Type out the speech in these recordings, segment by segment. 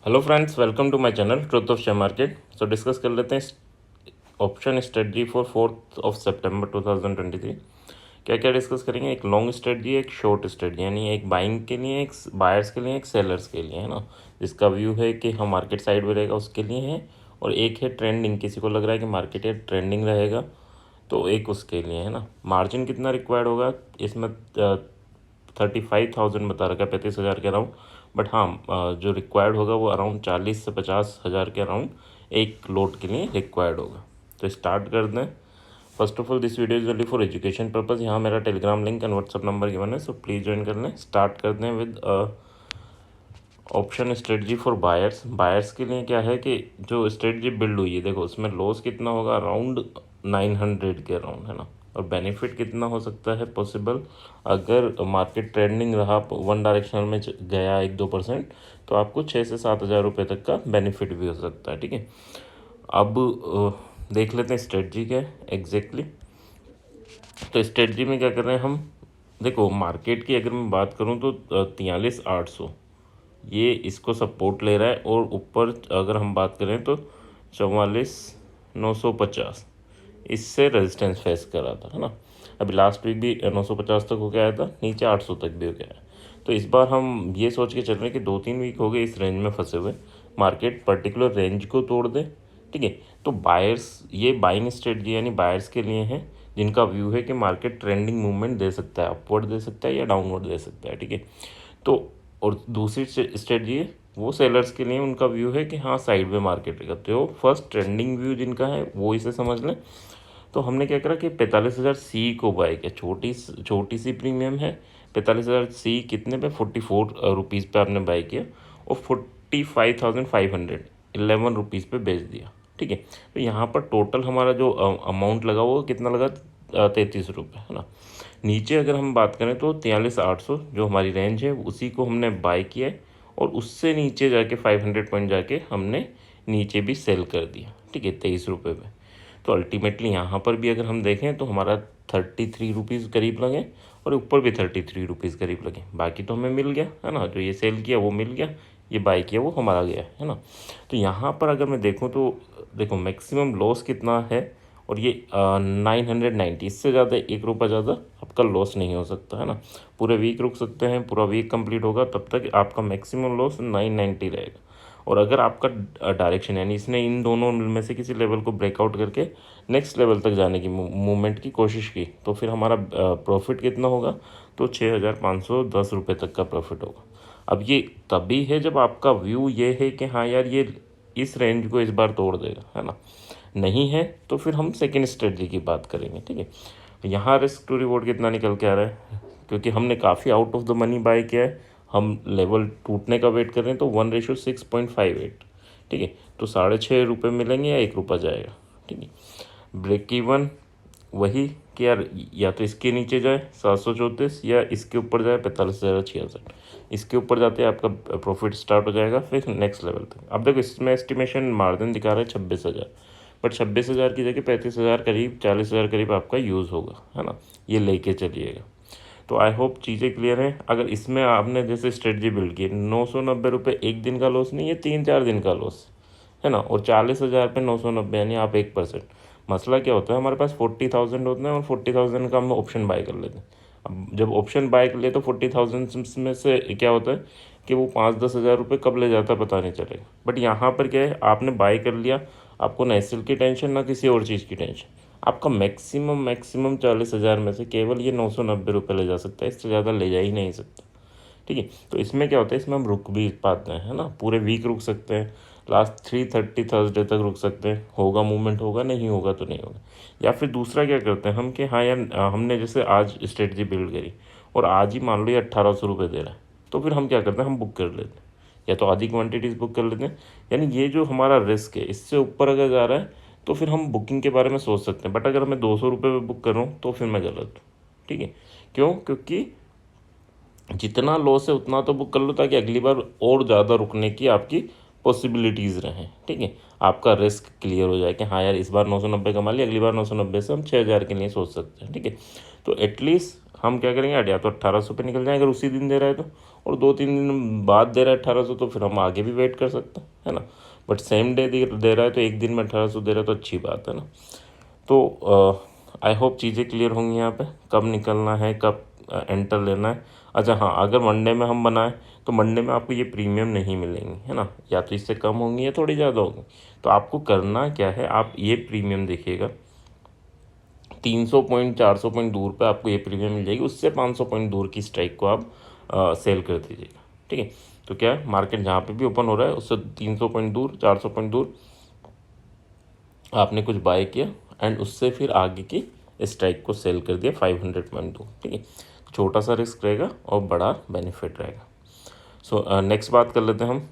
Hello friends, welcome to my channel truth of share market. So discuss कर लेते हैं option strategy for 4 सितंबर 2023। क्या क्या डिस्कस करेंगे? एक लॉन्ग स्ट्रेटजी, एक शॉर्ट स्ट्रेटजी, यानी एक बाइंग के लिए, एक बायर्स के लिए, एक सेलर्स के लिए, है ना। जिसका व्यू है कि हम मार्केट साइड में रहेगा उसके लिए है, और एक है ट्रेंडिंग, किसी को लग रहा है कि मार्केट या ट्रेंडिंग रहेगा तो एक उसके लिए, है ना। मार्जिन कितना रिक्वायर्ड होगा इसमें? 35,000 बता रखा है, 35,000 के अराउंड। बट हाँ, जो रिक्वायर्ड होगा वो अराउंड 40 से 50,000 के अराउंड एक लोड के लिए रिक्वायर्ड होगा। तो स्टार्ट कर दें। First of all, this video is only for education purpose. यहाँ मेरा Telegram link and WhatsApp number given है, सो प्लीज़ ज्वाइन कर लें। स्टार्ट कर दें with option strategy for buyers. Buyers के लिए क्या है कि जो स्ट्रेटजी बिल्ड हुई है, देखो उसमें लॉस कितना होगा, अराउंड 900 के अराउंड, है ना। और बेनिफिट कितना हो सकता है पॉसिबल, अगर मार्केट ट्रेंडिंग रहा, वन डायरेक्शनल में गया 1-2%, तो आपको 6 से 7 हज़ार रुपये तक का बेनिफिट भी हो सकता है। ठीक है, अब देख लेते हैं स्ट्रेटजी क्या है एग्जैक्टली। तो स्ट्रेटजी में क्या कर रहे हैं हम? देखो मार्केट की अगर मैं बात करूं तो 43,800 ये इसको सपोर्ट ले रहा है, और ऊपर अगर हम बात करें तो 44,950 इससे रेजिस्टेंस फेस कर रहा था, है ना। अभी लास्ट वीक भी 950 तक हो गया आया था, नीचे 800 तक भी हो गया है। तो इस बार हम ये सोच के चल रहे हैं कि 2-3 वीक हो गए इस रेंज में फंसे हुए, मार्केट पर्टिकुलर रेंज को तोड़ दे। ठीक है, तो बायर्स, ये बाइंग स्ट्रेटजी यानी बायर्स के लिए है जिनका व्यू है कि मार्केट ट्रेंडिंग मूवमेंट दे सकता है, अपवर्ड दे सकता है या डाउनवर्ड दे सकता है। ठीक है, तो और दूसरी स्ट्रेटजी है वो सेलर्स के लिए, उनका व्यू है कि हाँ साइड में मार्केट रहेगा। तो फर्स्ट ट्रेंडिंग व्यू जिनका है वो इसे समझ लें। तो हमने क्या करा कि 45,000 सी को बाय किया, छोटी सी प्रीमियम है। 45,000 सी कितने पे? 44 रुपीज़ पे आपने बाय किया, और 45,500 11 रुपीज़ पे बेच दिया। ठीक है, तो यहाँ पर टोटल हमारा जो अमाउंट लगा वो कितना लगा? 33 रुपये, है ना। नीचे अगर हम बात करें तो 43,800 जो हमारी रेंज है उसी को हमने बाय किया है, और उससे नीचे जाके 500 पॉइंट जाके हमने नीचे भी सेल कर दिया। ठीक है, 23 रुपये पे। तो अल्टीमेटली यहाँ पर भी अगर हम देखें तो हमारा 33 रुपीज़ करीब लगे, और ऊपर भी 33 रुपीज़ करीब लगे। बाकी तो हमें मिल गया, है ना। जो ये सेल किया वो मिल गया, ये बाय किया वो हमारा गया, है ना। तो यहाँ पर अगर मैं देखूँ तो देखो मैक्सिमम लॉस कितना है, और ये 990, इससे ज़्यादा 1 रुपये ज़्यादा आपका लॉस नहीं हो सकता, है ना। पूरे वीक रुक सकते हैं, पूरा वीक कंप्लीट होगा तब तक आपका मैक्सिमम लॉस 990 रहेगा। और अगर आपका डायरेक्शन यानी इसने इन दोनों में से किसी लेवल को ब्रेकआउट करके नेक्स्ट लेवल तक जाने की मूवमेंट की कोशिश की, तो फिर हमारा प्रॉफिट कितना होगा? तो 6,510 रुपये तक का प्रॉफिट होगा। अब ये तभी है जब आपका व्यू ये है कि हाँ यार ये इस रेंज को इस बार तोड़ देगा, है ना। नहीं है तो फिर हम सेकेंड स्ट्रेटजी की बात करेंगे। ठीक है, यहाँ रिस्क टू रिवॉर्ड कितना निकल के आ रहा है, क्योंकि हमने काफ़ी out of the money by किया है, हम लेवल टूटने का वेट कर रहे हैं, तो 1:6.58। ठीक है, तो 6.5 रुपये मिलेंगे या 1 रुपया जाएगा। ठीक है, ब्रेक इवन वही कि यार या तो इसके नीचे जाए 734, या इसके ऊपर जाए 45,066। इसके ऊपर जाते हैं आपका प्रॉफिट स्टार्ट हो जाएगा फिर नेक्स्ट लेवल तक। अब देखो इसमें एस्टिमेशन मार्जिन दिखा रहा है 26,000, बट 26,000 की जगह 35,000 करीब, 40,000 करीब आपका यूज़ होगा, है ना। ये लेके चलिएगा। तो आई होप चीज़ें क्लियर हैं। अगर इसमें आपने जैसे स्ट्रेटजी बिल्ड की, 990 रुपये एक दिन का लॉस नहीं है, 3-4 दिन का लॉस, है ना। और 40,000 पे 990 यानी आप 1%। मसला क्या होता है, हमारे पास 40,000 होते हैं, और 40,000 का हम ऑप्शन बाय कर लेते हैं। अब जब ऑप्शन बाय कर ले तो 40,000 में से क्या होता है कि वो 5-10 हज़ार रुपये कब ले जाता है पता नहीं चलेगा। बट यहाँ पर क्या है, आपने बाय कर लिया, आपको ना एस की टेंशन ना किसी और चीज़ की टेंशन। आपका मैक्सिमम 40,000 में से केवल ये 990 रुपये ले जा सकता है, इससे ज़्यादा ले जा ही नहीं सकता। ठीक है, तो इसमें क्या होता है, इसमें हम रुक भी पाते हैं, है ना। पूरे वीक रुक सकते हैं, लास्ट 330 थर्सडे तक रुक सकते हैं, होगा मूवमेंट होगा, नहीं होगा तो नहीं होगा। या फिर दूसरा क्या करते हैं हम कि हाँ यार हमने जैसे आज स्ट्रेटजी बिल्ड करी, और आज ही मान लो ये 1,800 रुपये दे रहा है, तो फिर हम क्या करते हैं, हम बुक कर लेते हैं, या तो आधी क्वान्टिटीज़ बुक कर लेते हैं। यानी ये जो हमारा रिस्क है इससे ऊपर अगर जा रहा है तो फिर हम बुकिंग के बारे में सोच सकते हैं। बट अगर मैं 200 रुपये में बुक कर रहा हूँ तो फिर मैं गलत हूँ। ठीक है, क्यों? क्योंकि जितना लॉस है उतना तो बुक कर लो, ताकि अगली बार और ज़्यादा रुकने की आपकी पॉसिबिलिटीज़ रहें। ठीक है, आपका रिस्क क्लियर हो जाए कि हाँ यार इस बार 990 कमा लिया, अगली बार 990 से हम 6,000 के लिए सोच सकते हैं। ठीक है, तो एटलीस्ट हम क्या करेंगे, या तो 1800 पे निकल जाए अगर उसी दिन दे रहा है तो, और 2-3 दिन बाद दे रहा है 1800 तो फिर हम आगे भी वेट कर सकते हैं, है ना। बट सेम डे दे रहा है तो एक दिन में 1800 दे रहा है तो अच्छी बात है ना। तो आई होप चीज़ें क्लियर होंगी यहाँ पे, कब निकलना है, कब एंटर लेना है। अच्छा हाँ, अगर मंडे में हम बनाएं तो मंडे में आपको ये प्रीमियम नहीं मिलेंगी, है ना, या तो इससे कम होंगी या थोड़ी ज़्यादा होगी। तो आपको करना क्या है, आप ये प्रीमियम देखिएगा 300 पॉइंट 400 पॉइंट दूर पे आपको ये प्रीमियम मिल जाएगी, उससे 500 पॉइंट दूर की स्ट्राइक को आप सेल कर दीजिएगा, ठीक है। तो क्या है, मार्केट जहाँ पे भी ओपन हो रहा है उससे 300 पॉइंट दूर 400 पॉइंट दूर आपने कुछ बाय किया एंड उससे फिर आगे की स्ट्राइक को सेल कर दिया 500 पॉइंट दूर, ठीक है। छोटा सा रिस्क रहेगा और बड़ा बेनिफिट रहेगा। सो नेक्स्ट बात कर लेते हैं हम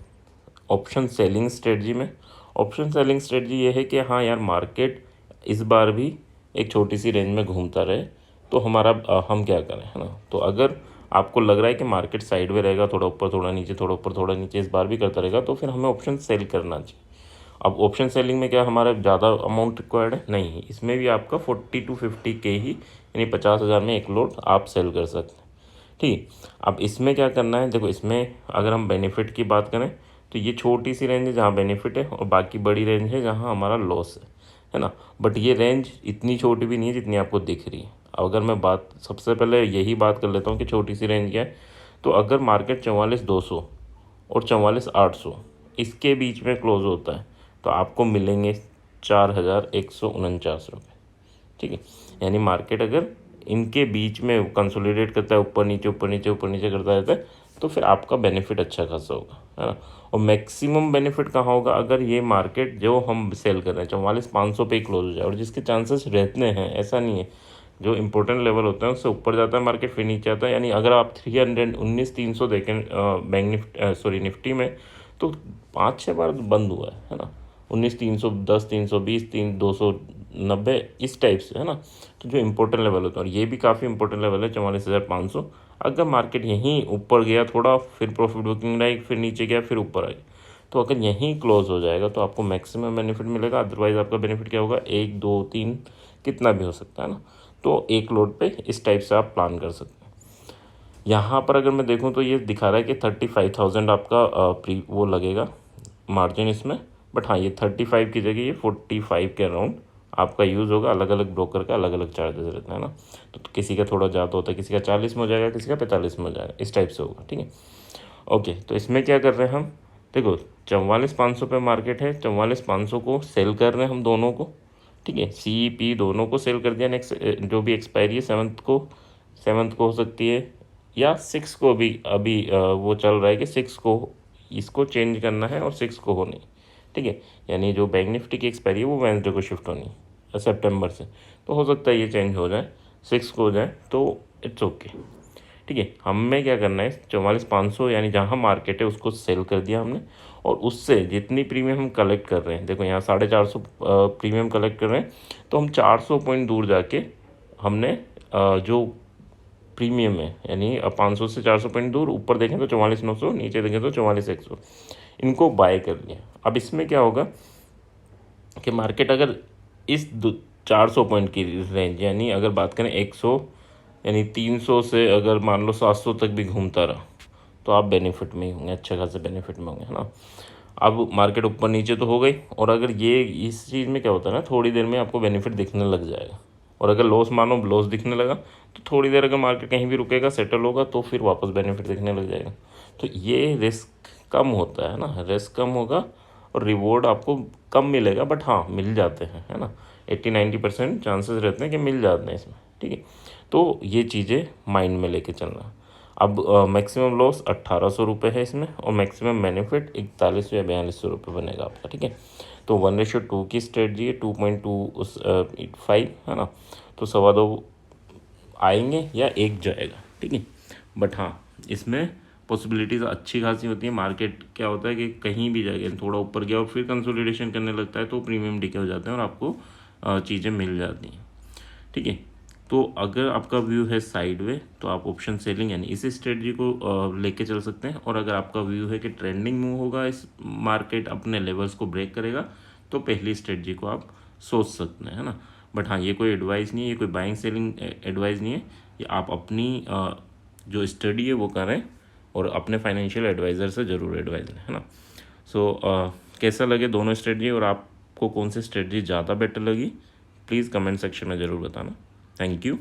ऑप्शन सेलिंग स्ट्रेटजी में। ऑप्शन सेलिंग स्ट्रेटजी ये है कि हाँ यार, मार्केट इस बार भी एक छोटी सी रेंज में घूमता रहे तो हमारा हम क्या करें, है ना। तो अगर आपको लग रहा है कि मार्केट साइड में रहेगा, थोड़ा ऊपर थोड़ा नीचे, थोड़ा ऊपर थोड़ा नीचे इस बार भी करता रहेगा, तो फिर हमें ऑप्शन सेल करना चाहिए। अब ऑप्शन सेलिंग में क्या हमारा ज़्यादा अमाउंट रिक्वायर्ड है नहीं, इसमें भी आपका 40 to 50 के ही, यानी 50,000 में एक लोड आप सेल कर सकते हैं, ठीक। अब इसमें क्या करना है, देखो इसमें अगर हम बेनिफिट की बात करें तो ये छोटी सी रेंज है जहाँ बेनिफिट है और बाकी बड़ी रेंज है जहाँ हमारा लॉस है ना। बट ये रेंज इतनी छोटी भी नहीं है जितनी आपको दिख रही है। अगर मैं बात सबसे पहले यही बात कर लेता हूँ कि छोटी सी रेंज क्या है, तो अगर मार्केट 44,200 और 44,800 इसके बीच में क्लोज होता है तो आपको मिलेंगे 4,149 रुपये, ठीक है। यानी मार्केट अगर इनके बीच में कंसोलिडेट करता है, ऊपर नीचे ऊपर नीचे ऊपर नीचे करता रहता है, तो फिर आपका बेनिफिट अच्छा खासा होगा, है ना। और मैक्सिमम बेनिफिट कहाँ होगा, अगर ये मार्केट जो हम सेल कर रहे हैं 44,500 पे ही क्लोज हो जाए, और जिसके चांसेस रहते हैं, ऐसा नहीं है, जो इंपॉर्टेंट लेवल होते हैं उससे ऊपर जाता है मार्केट फिर नीचे आता है। यानी अगर आप 319,300 देखें बैंक निफ्टी निफ्टी में, तो 5-6 बार बंद हुआ है ना। 19,310, 320, 290 इस टाइप से, है ना। तो जो इंपॉर्टेंट लेवल होता है, और ये भी काफ़ी इंपॉर्टेंट लेवल है 44,500। अगर मार्केट यहीं ऊपर गया थोड़ा, फिर प्रॉफिट बुकिंग रही, फिर नीचे गया, फिर ऊपर आ गया, तो अगर यहीं क्लोज हो जाएगा तो आपको मैक्सिमम बेनिफिट मिलेगा। अदरवाइज आपका बेनिफिट क्या होगा, 1 2 3 कितना भी हो सकता है ना। तो एक लोड पे इस टाइप से आप प्लान कर सकते हैं। यहाँ पर अगर मैं देखूँ तो ये दिखा रहा है कि 35,000 आपका प्री वो लगेगा मार्जिन इसमें। बट हाँ, ये 35 की जगह ये 45 के अराउंड आपका यूज़ होगा। अलग अलग ब्रोकर का अलग अलग चार्जेस रहते हैं ना, तो किसी का थोड़ा ज़्यादा होता है, किसी का 40 में हो जाएगा, किसी का 45 में हो जाएगा, इस टाइप से होगा, ठीक है। ओके, तो इसमें क्या कर रहे हैं हम, देखो 44,500 पे मार्केट है, 44,500 को सेल कर रहे हैं हम दोनों को, ठीक है। सी पी दोनों को सेल कर दिया। नेक्स्ट जो भी एक्सपायरी है 7th को हो सकती है, या 6 को भी अभी वो चल रहा है कि 6 को इसको चेंज करना है और 6 को होनी, ठीक है। यानी जो बैंक निफ्टी की एक्सपायरी है वो वेंसडे को शिफ्ट होनी है सितंबर से, तो हो सकता है ये चेंज हो जाए, 6 को हो जाए, तो इट्स ओके, ठीक है। हमें क्या करना है, 44,500 यानी जहाँ मार्केट है उसको सेल कर दिया हमने, और उससे जितनी प्रीमियम हम कलेक्ट कर रहे हैं, देखो यहाँ 450 प्रीमियम कलेक्ट कर रहे हैं, तो हम 400 पॉइंट दूर जाके हमने जो प्रीमियम है, यानी 500 से 400 पॉइंट दूर, ऊपर देखें तो 44,900, नीचे देखें तो 44,100, इनको बाय कर लिया। अब इसमें क्या होगा कि मार्केट अगर इस 400 पॉइंट की रेंज, यानी अगर बात करें 100 यानी 300 से अगर मान लो 700 तक भी घूमता रहा, तो आप बेनिफिट में ही होंगे, अच्छे खासे बेनिफिट में होंगे, है ना। अब मार्केट ऊपर नीचे तो हो गई, और अगर ये इस चीज़ में क्या होता है ना, थोड़ी देर में आपको बेनिफिट दिखने लग जाएगा, और अगर लॉस मानो लॉस दिखने लगा तो थोड़ी देर अगर मार्केट कहीं भी रुकेगा, सेटल होगा, तो फिर वापस बेनिफिट दिखने लग जाएगा। तो ये रिस्क कम होता है ना, रिस्क कम होगा और रिवॉर्ड आपको कम मिलेगा, बट हाँ मिल जाते हैं, है ना। 80-90% चांसेस रहते हैं कि मिल जाते हैं इसमें, ठीक है। तो ये चीज़ें माइंड में लेके चलना। अब मैक्सिमम लॉस 1,800 रुपये है इसमें, और मैक्सिमम बेनिफिट 41 या 42 रुपये बनेगा आपका, ठीक है। तो 1:2 की स्ट्रेटजी है, 2.25 है ना, तो 2.25 आएंगे या एक जाएगा, ठीक है। बट हाँ, इसमें पॉसिबिलिटीज़ अच्छी खासी होती है। मार्केट क्या होता है कि कहीं भी जाएगा, थोड़ा ऊपर गया और फिर कंसोलिडेशन करने लगता है, तो प्रीमियम डिके हो जाते हैं और आपको चीज़ें मिल जाती हैं, ठीक है। तो अगर आपका व्यू है साइड वे, तो आप ऑप्शन सेलिंग यानी इसी स्ट्रेटजी को लेके चल सकते हैं। और अगर आपका व्यू है कि ट्रेंडिंग मूव होगा, इस मार्केट अपने लेवल्स को ब्रेक करेगा, तो पहली स्ट्रेटजी को आप सोच सकते हैं, है ना। बट हाँ, ये कोई एडवाइस नहीं है, ये कोई बाइंग सेलिंग एडवाइस नहीं है, या आप अपनी जो स्टडी है वो करें और अपने फाइनेंशियल एडवाइज़र से ज़रूर एडवाइस लें, है ना। सो कैसा लगे दोनों स्ट्रेटजी और आपको कौन सी स्ट्रेटजी ज़्यादा बेटर लगी, प्लीज़ कमेंट सेक्शन में ज़रूर बताना। Thank you.